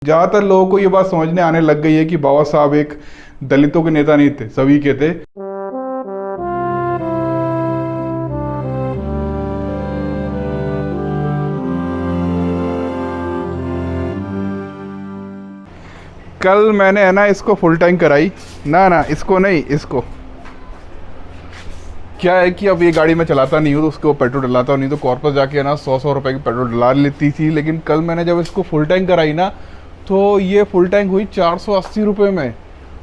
ज़्यादातर लोगों को ये बात समझने आने लग गई है कि बाबा साहब एक दलितों के नेता नहीं थे, सभी के थे। कल मैंने है ना इसको फुल टैंक कराई, ना इसको नहीं, इसको क्या है कि अब ये गाड़ी मैं चलाता नहीं हूँ तो उसको पेट्रोल डलाता हूँ, नहीं तो कॉर्पस जाके ना 100 रुपए की पेट्रोल डला लेती थी। लेकिन कल मैंने जब इसको फुल टैंक कराई ना तो ये फुल टैंक हुई 480 रुपये में।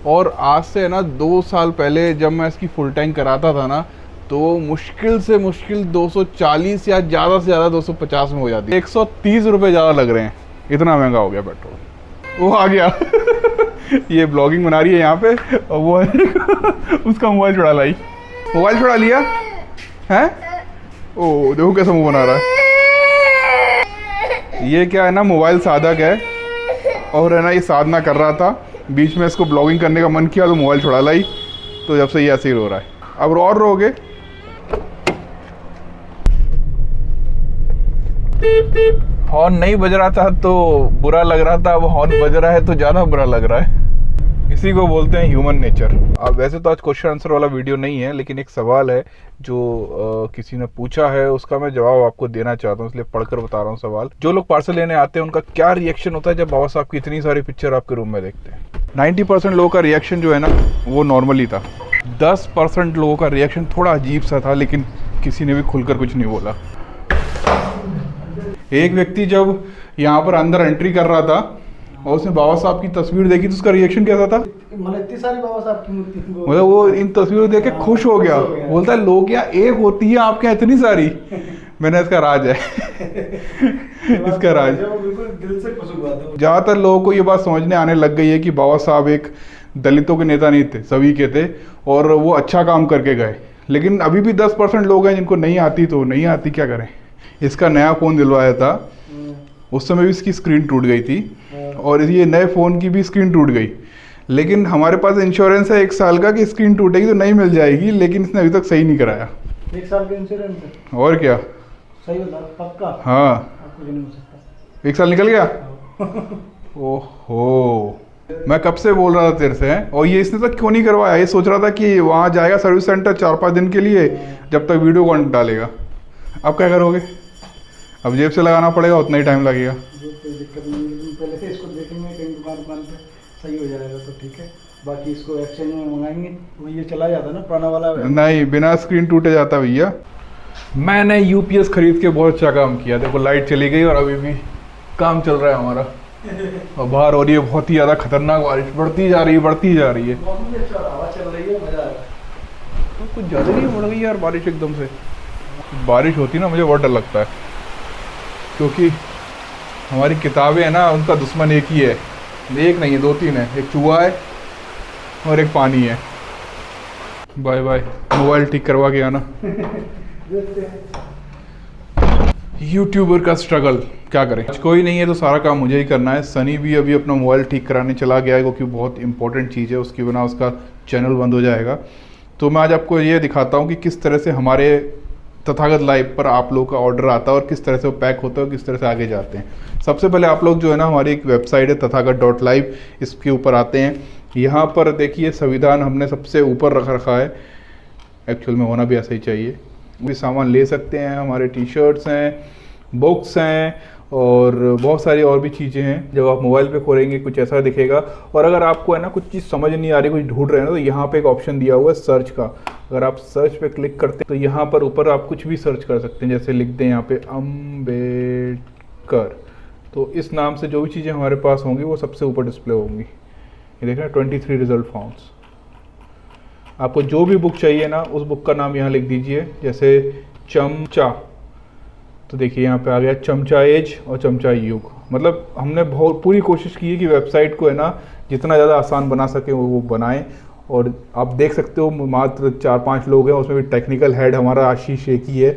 और आज से ना 2 साल पहले जब मैं इसकी फुल टैंक कराता था ना तो मुश्किल से मुश्किल 240 या ज़्यादा से ज़्यादा 250 में हो जाती है। 130 रुपये ज़्यादा लग रहे हैं, इतना महंगा हो गया पेट्रोल। वो आ गया ये ब्लॉगिंग बना रही है यहाँ पे और वो उसका मोबाइल चुरा लाई। मोबाइल छुड़ा लिया है? ओ देखो कैसा मुंह बना रहा है। ये क्या है ना, मोबाइल साधक है और है ना ये साधना कर रहा था, बीच में इसको ब्लॉगिंग करने का मन किया तो मोबाइल छुड़ा लाई, तो जब से ये ऐसे ही रो रहा है। अब और रोगे। हॉर्न नहीं बज रहा था तो बुरा लग रहा था, अब हॉर्न बज रहा है तो ज़्यादा बुरा लग रहा है। इसी को बोलते हैं ह्यूमन नेचर। अब वैसे तो आज क्वेश्चन आंसर वाला वीडियो नहीं है, लेकिन एक सवाल है जो किसी ने पूछा है, उसका मैं जवाब आपको देना चाहता हूँ, इसलिए पढ़कर बता रहा हूँ सवाल। जो लोग पार्सल लेने आते हैं उनका क्या रिएक्शन होता है जब बाबा साहब की इतनी सारी पिक्चर आपके रूम में देखते हैं? 90% लोगों का रिएक्शन जो है ना वो नॉर्मली था। 10% लोगों का रिएक्शन थोड़ा अजीब सा था, लेकिन किसी ने भी खुलकर कुछ नहीं बोला। एक व्यक्ति जब यहाँ पर अंदर एंट्री कर रहा था और उसने बाबा साहब की तस्वीर देखी तो उसका रिएक्शन कैसा था? मतलब इतनी सारी बाबा साहब की मूर्ति, मतलब वो इन तस्वीरों देख के खुश हो गया। बोलता है लोग यहाँ एक होती है, आपके यहाँ इतनी सारी। मैंने इसका राज है इसका राज। बिल्कुल दिल से खुश हुआ था। ज़्यादातर लोगों को ये बात समझने आने लग गई है कि बाबा साहब एक दलितों के नेता नहीं थे, सभी के थे, और वो अच्छा काम करके गए। लेकिन अभी भी 10% लोग हैं जिनको नहीं आती, तो नहीं आती, क्या करें। इसका नया फ़ोन दिलवाया था, उस समय भी इसकी स्क्रीन टूट गई थी और ये नए फ़ोन की भी स्क्रीन टूट गई। लेकिन हमारे पास इंश्योरेंस है 1 साल का कि स्क्रीन टूटेगी तो नहीं मिल जाएगी, लेकिन इसने अभी तक सही नहीं कराया। 1 साल का इंश्योरेंस है? और क्या, सही बता, पक्का? हाँ, कुछ नहीं हो सकता। 1 साल निकल गया। ओहो, मैं कब से बोल रहा था तेरे से। और ये इसने तक क्यों नहीं करवाया? ये सोच रहा था कि वहाँ जाएगा सर्विस सेंटर 4-5 दिन के लिए, जब तक वीडियो कॉल डालेगा। अब क्या करोगे? अब जेब से लगाना पड़ेगा, उतना ही टाइम लगेगा। कोई दिक्कत नहीं, लेकिन पहले से इसको देखेंगे कहीं दुकान पे सही हो जाएगा तो ठीक है। बाकी इसको एक्सचेंज में मंगाएंगे। वो ये चला जाता ना पुराना वाला? नहीं, बिना स्क्रीन टूटे जाता भैया। मैंने यूपीएस खरीद के बहुत अच्छा काम किया। देखो लाइट चली गई और अभी भी काम चल रहा है हमारा। और बाहर हो रही है बहुत ही ज़्यादा खतरनाक बारिश, बढ़ती जा रही है। मौसम भी अच्छा, हवा चल रही है, मज़ा आ रहा है। तो कुछ ज़्यादा नहीं बढ़ गई यार बारिश एकदम से। बारिश होती ना मुझे बहुत डर लगता है, क्योंकि हमारी किताबें हैं ना, उनका दुश्मन एक ही है। एक नहीं है, 2-3 है। एक चूहा है और एक पानी है। Bye bye. मोबाइल ठीक करवा के आना। यूट्यूबर का स्ट्रगल, क्या करें, कोई नहीं है तो सारा काम मुझे ही करना है। सनी भी अभी अपना मोबाइल ठीक कराने चला गया है, क्योंकि बहुत इंपॉर्टेंट चीज़ है, उसके बिना उसका चैनल बंद हो जाएगा। तो मैं आज आपको ये दिखाता हूँ कि किस तरह से हमारे तथागत लाइव पर आप लोगों का ऑर्डर आता है और किस तरह से वो पैक होता है और किस तरह से आगे जाते हैं। सबसे पहले आप लोग जो है ना, हमारी एक वेबसाइट है तथागत.live, इसके ऊपर आते हैं। यहाँ पर देखिए संविधान हमने सबसे ऊपर रख रखा है, एक्चुअल में होना भी ऐसा ही चाहिए। भी सामान ले सकते हैं, हमारे टी शर्ट्स हैं, बुक्स हैं और बहुत सारी और भी चीज़ें हैं। जब आप मोबाइल पे खोलेंगे कुछ ऐसा दिखेगा। और अगर आपको है ना कुछ चीज़ समझ नहीं आ रही, कुछ ढूंढ रहे हैं ना, तो यहाँ पे एक ऑप्शन दिया हुआ है सर्च का। अगर आप सर्च पे क्लिक करते हैं तो यहाँ पर ऊपर आप कुछ भी सर्च कर सकते हैं। जैसे लिख दें यहाँ पे अम्बेडकर, तो इस नाम से जो भी चीज़ें हमारे पास होंगी वो सबसे ऊपर डिस्प्ले होंगी। ये देख रहे हैं 23 रिजल्ट फाउंड्स। आपको जो भी बुक चाहिए ना, उस बुक का नाम यहाँ लिख दीजिए। जैसे चमचा, तो देखिए यहाँ पे आ गया चमचा एज और चमचा युग। मतलब हमने बहुत पूरी कोशिश की है कि वेबसाइट को है ना जितना ज़्यादा आसान बना सके वो बनाएं। और आप देख सकते हो मात्र 4-5 लोग हैं, उसमें भी टेक्निकल हेड हमारा आशीष एक ही है।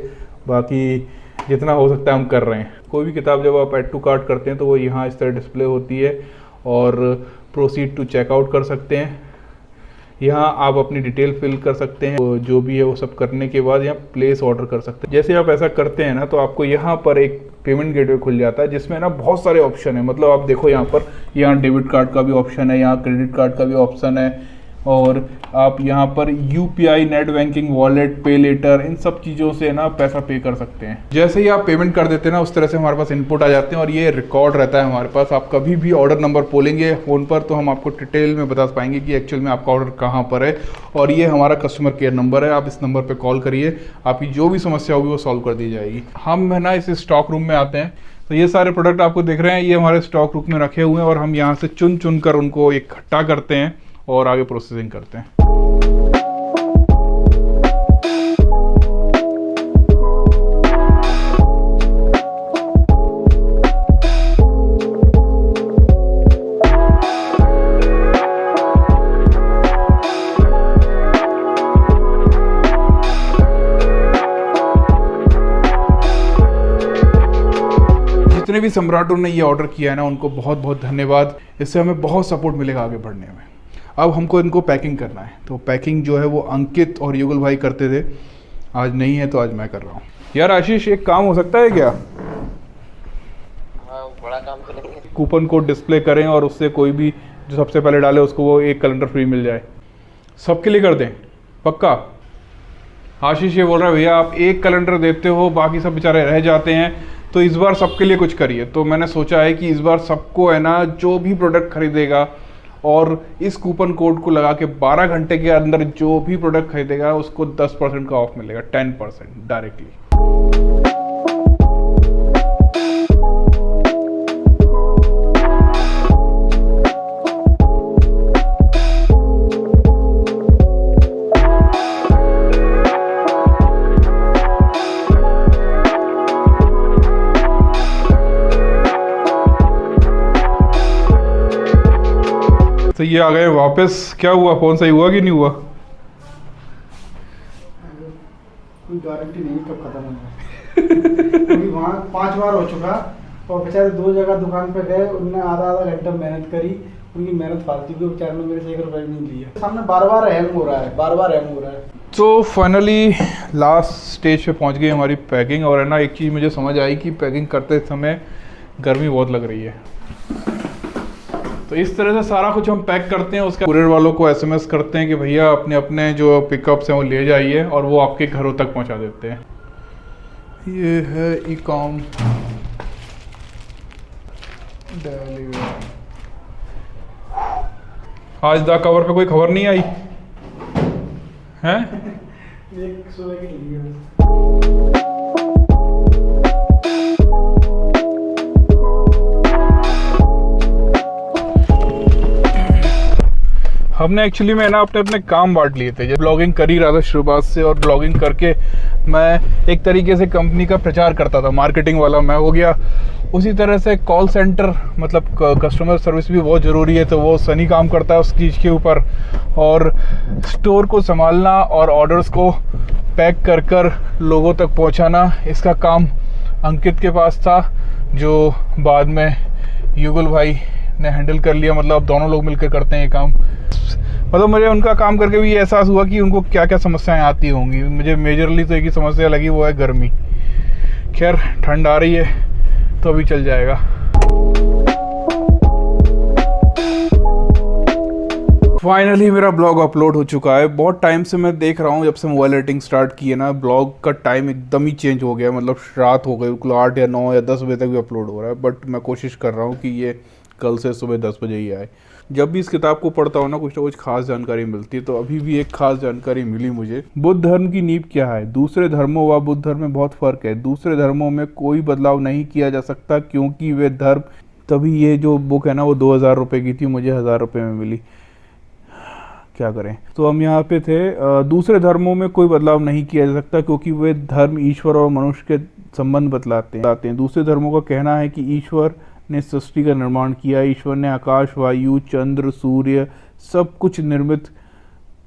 बाकी जितना हो सकता है हम कर रहे हैं। कोई भी किताब जब आप ऐड टू कार्ट करते हैं तो वो यहाँ इस तरह डिस्प्ले होती है और प्रोसीड टू चेकआउट कर सकते हैं। यहाँ आप अपनी डिटेल फिल कर सकते हैं, जो भी है वो सब करने के बाद यहाँ प्लेस ऑर्डर कर सकते हैं। जैसे आप ऐसा करते हैं ना तो आपको यहाँ पर एक पेमेंट गेटवे खुल जाता है, जिसमें ना बहुत सारे ऑप्शन है। मतलब आप देखो यहाँ पर, यहाँ डेबिट कार्ड का भी ऑप्शन है, यहाँ क्रेडिट कार्ड का भी ऑप्शन है, और आप यहाँ पर यूपीआई, नेट बैंकिंग, वॉलेट, पे लेटर, इन सब चीज़ों से ना पैसा पे कर सकते हैं। जैसे ही आप पेमेंट कर देते हैं ना, उस तरह से हमारे पास इनपुट आ जाते हैं और ये रिकॉर्ड रहता है हमारे पास। आप कभी भी ऑर्डर नंबर बोलेंगे फ़ोन पर तो हम आपको डिटेल में बता पाएंगे कि एक्चुअल में आपका ऑर्डर कहाँ पर है। और ये हमारा कस्टमर केयर नंबर है, आप इस नंबर पर कॉल करिए, आपकी जो भी समस्या होगी वो सॉल्व कर दी जाएगी। हम है ना इस स्टॉक रूम में आते हैं, तो ये सारे प्रोडक्ट आपको दिख रहे हैं, ये हमारे स्टॉक रूम में रखे हुए हैं और हम यहाँ से चुन चुन कर उनको इकट्ठा करते हैं और आगे प्रोसेसिंग करते हैं। जितने भी सम्राटों ने ये ऑर्डर किया है ना, उनको बहुत बहुत धन्यवाद। इससे हमें बहुत सपोर्ट मिलेगा आगे बढ़ने में। अब हमको इनको पैकिंग करना है, तो पैकिंग जो है वो अंकित और युगल भाई करते थे, आज नहीं है तो आज मैं कर रहा हूँ। यार आशीष, एक काम हो सकता है क्या? हाँ, बड़ा काम तो नहीं है। कूपन कोड डिस्प्ले करें और उससे कोई भी जो सबसे पहले डाले उसको वो एक कैलेंडर फ्री मिल जाए। सबके लिए कर दें, पक्का? आशीष ये बोल रहा है भैया आप एक कैलेंडर देते हो, बाकी सब बेचारे रह जाते हैं, तो इस बार सबके लिए कुछ करिए। तो मैंने सोचा है कि इस बार सबको है ना, जो भी प्रोडक्ट खरीदेगा और इस कूपन कोड को लगा के 12 घंटे के अंदर जो भी प्रोडक्ट खरीदेगा उसको 10% का ऑफ मिलेगा, 10% डायरेक्टली। तो ये आ गए वापस। क्या हुआ, फोन सही हुआ कि नहीं हुआ? कोई गारंटी नहीं कब खत्म होगा। क्योंकि वहाँ 5 बार हो चुका और बेचारे 2 जगह दुकान पे गए, उन्होंने आधा घंटा मेहनत करी, उनकी मेहनत फालतू की, बेचारे ने मेरे से 1 रुपये नहीं लिया। सामने बार-बार हैंग हो रहा है, बार-बार हैंग हो रहा है। तो फाइनली लास्ट स्टेज पे पहुंच गई हमारी पैकिंग। और है ना, एक चीज़ मुझे समझ आई कि पैकिंग करते समय गर्मी बहुत लग रही है। तो इस तरह से सारा कुछ हम पैक करते हैं, उसके कुरियर वालों को एसएमएस करते हैं कि भैया अपने अपने जो पिकअप्स हैं वो ले जाइए, और वो आपके घरों तक पहुंचा देते हैं। ये है ई-कॉम डिलीवरी। आज द कवर पे कोई खबर नहीं आई हैं? एक सुबह के लिए हमने एक्चुअली में ना अपने अपने काम बांट लिए थे। जब ब्लॉगिंग कर ही रहा था शुरुआत से, और ब्लॉगिंग करके मैं एक तरीके से कंपनी का प्रचार करता था, मार्केटिंग वाला मैं हो गया। उसी तरह से कॉल सेंटर, मतलब कस्टमर सर्विस भी बहुत ज़रूरी है, तो वो सनी काम करता है उस चीज़ के ऊपर। और स्टोर को संभालना और ऑर्डर्स को पैक कर कर लोगों तक पहुंचाना, इसका काम अंकित के पास था, जो बाद में युगल भाई ने हैंडल कर लिया। मतलब अब दोनों लोग मिलकर करते हैं ये काम। मतलब मुझे उनका काम करके भी ये एहसास हुआ कि उनको क्या क्या समस्याएं आती होंगी। मुझे मेजरली तो एक ही समस्या लगी, वो है गर्मी। खैर ठंड आ रही है तो अभी चल जाएगा। फाइनली मेरा ब्लॉग अपलोड हो चुका है। बहुत टाइम से मैं देख रहा हूँ, जब से मोबाइल एडिटिंग स्टार्ट की है ना, ब्लॉग का टाइम एकदम ही चेंज हो गया। मतलब रात हो गई, बिल्कुल 8 या 9 या 10 बजे तक भी अपलोड हो रहा है। बट मैं कोशिश कर रहा हूँ कि ये कल से सुबह 10 बजे ही आए। जब भी इस किताब को पढ़ता हूँ ना, कुछ ना कुछ खास जानकारी मिलती है। तो अभी भी एक खास जानकारी मिली मुझे। बुद्ध धर्म की नींव क्या है? दूसरे धर्मों व बुद्ध धर्म में बहुत फ़र्क है। दूसरे धर्मों में कोई बदलाव नहीं किया जा सकता, क्योंकि वे धर्म, तभी ये जो बुक है ना वो 2000 रुपये की थी, मुझे 1000 रुपये में मिली। क्या करें। तो हम यहाँ पे थे, दूसरे धर्मों में कोई बदलाव नहीं किया जा सकता, क्योंकि वे धर्म ईश्वर और मनुष्य के संबंध बतलाते हैं। दूसरे धर्मों का कहना है कि ईश्वर ने सृष्टि का निर्माण किया, ईश्वर ने आकाश, वायु, चंद्र, सूर्य सब कुछ निर्मित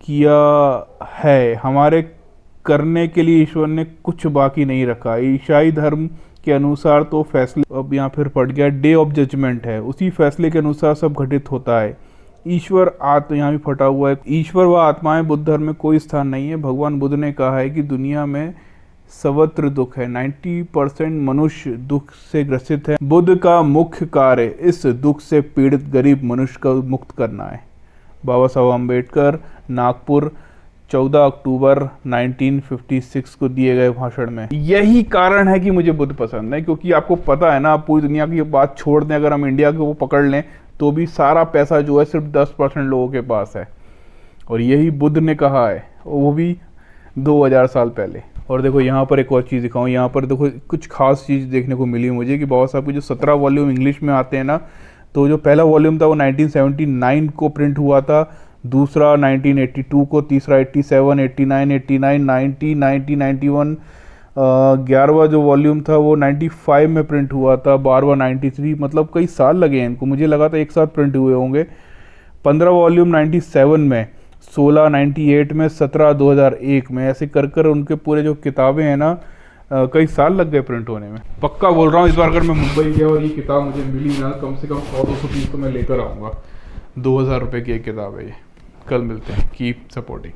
किया है। हमारे करने के लिए ईश्वर ने कुछ बाकी नहीं रखा। ईसाई धर्म के अनुसार तो फैसले, अब यहाँ फिर पढ़ गया, डे ऑफ जजमेंट है, उसी फैसले के अनुसार सब घटित होता है। ईश्वर आत्मा, यहाँ भी फटा हुआ है, ईश्वर व आत्माएं बुद्ध धर्म में कोई स्थान नहीं है। भगवान बुद्ध ने कहा है कि दुनिया में सर्वत्र दुख है। 90% मनुष्य दुख से ग्रसित है। बुद्ध का मुख्य कार्य इस दुख से पीड़ित गरीब मनुष्य को मुक्त करना है। बाबा साहब अम्बेडकर, नागपुर, 14 अक्टूबर 1956 को दिए गए भाषण में। यही कारण है कि मुझे बुद्ध पसंद है, क्योंकि आपको पता है ना, आप पूरी दुनिया की बात छोड़ दें, अगर हम इंडिया को वो पकड़ लें तो भी सारा पैसा जो है सिर्फ 10% लोगों के पास है। और यही बुद्ध ने कहा है, वो भी 2000 साल पहले। और देखो यहाँ पर एक और चीज़ दिखाऊँ, यहाँ पर देखो कुछ खास चीज़ देखने को मिली मुझे कि बाबा साहब के जो 17 वॉल्यूम इंग्लिश में आते हैं ना, तो जो पहला वॉल्यूम था वो 1979 को प्रिंट हुआ था, दूसरा 1982 को, तीसरा 87, 89, 89, 90, 90, 91, 11वां जो वॉल्यूम था वो 95 में प्रिंट हुआ था, 12वां 93, मतलब कई साल लगे हैं इनको। मुझे लगा था एक साथ प्रिंट हुए होंगे। 15 वॉल्यूम 97 में, 16 98 में, 17 2001 में, ऐसे कर कर उनके पूरे जो किताबें हैं ना, कई साल लग गए प्रिंट होने में। पक्का बोल रहा हूँ, इस बार अगर मैं मुंबई गया और ये किताब मुझे मिली ना, कम से कम 100-200 पीस तो मैं लेकर आऊँगा। 2000 रुपये की एक किताब है ये। कल मिलते हैं। Keep supporting.